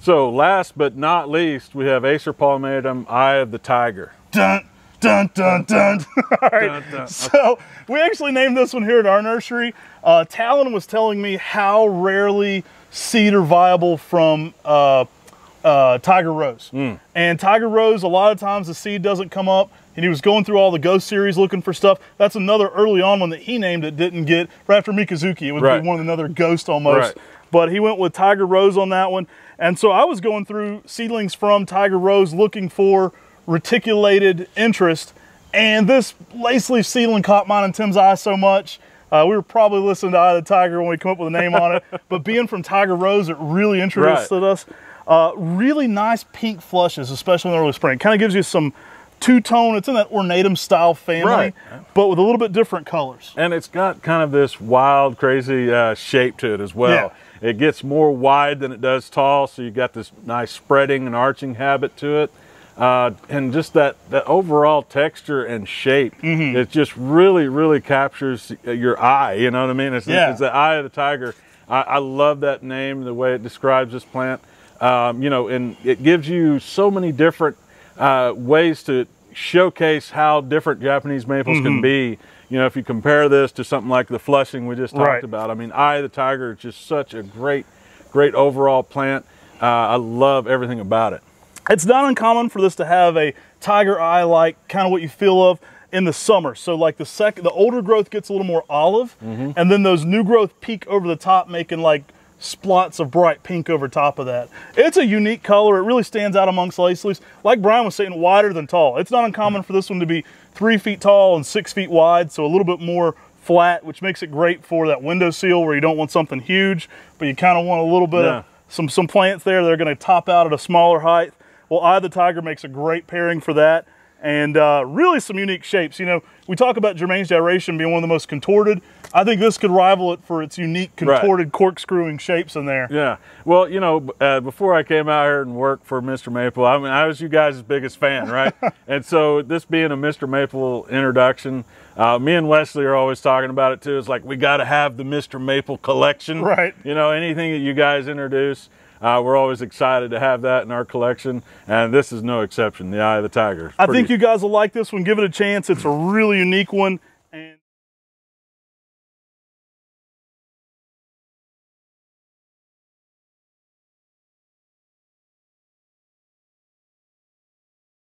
So last but not least, we have Acer palmatum, Eye of the Tiger. Dun, dun, dun, dun. All right. Dun, dun. So we actually named this one here at our nursery. Talon was telling me how rarely seed are viable from Tiger Rose. And Tiger Rose, a lot of times the seed doesn't come up, and he was going through all the Ghost series looking for stuff. That's another early on one that he named that didn't get, right after Mikazuki. It would be one of another Ghost almost. But he went with Tiger Rose on that one. And so I was going through seedlings from Tiger Rose looking for reticulated interest, and this Laceleaf seedling caught mine and Tim's eye so much. We were probably listening to Eye of the Tiger when we come up with a name on it, but being from Tiger Rose, it really interested us. Really nice pink flushes, especially in the early spring. Kind of gives you some two-tone, it's in that ornatum style family, but with a little bit different colors. And it's got kind of this wild, crazy shape to it as well. It gets more wide than it does tall, so you got this nice spreading and arching habit to it. And just that overall texture and shape, it just really captures your eye, you know what I mean? It's the Eye of the Tiger. I love that name, the way it describes this plant. You know, and it gives you so many different ways to showcase how different Japanese maples can be. You know, if you compare this to something like the Flushing we just talked about, I mean, Eye of the Tiger is just such a great overall plant. I love everything about it. It's not uncommon for this to have a tiger eye, like kind of what you feel of in the summer. So like the older growth gets a little more olive, and then those new growth peak over the top, making like splots of bright pink over top of that. It's a unique color. It really stands out amongst Laceleafs. Like Brian was saying, wider than tall. It's not uncommon for this one to be 3 feet tall and 6 feet wide, so a little bit more flat, which makes it great for that window seal where you don't want something huge, but you kind of want a little bit of some plants there that are going to top out at a smaller height. Well, Eye of the Tiger makes a great pairing for that, and really some unique shapes. You know, we talk about Germain's gyration being one of the most contorted. I think this could rival it for its unique contorted corkscrewing shapes in there. Yeah. Well, you know, before I came out here and worked for MrMaple, I mean, I was you guys' biggest fan, right? And so this being a MrMaple introduction, me and Wesley are always talking about it too. It's like, we got to have the MrMaple collection. Right. You know, anything that you guys introduce, we're always excited to have that in our collection, and this is no exception, the Eye of the Tiger. I think you guys will like this one. Give it a chance. It's a really unique one.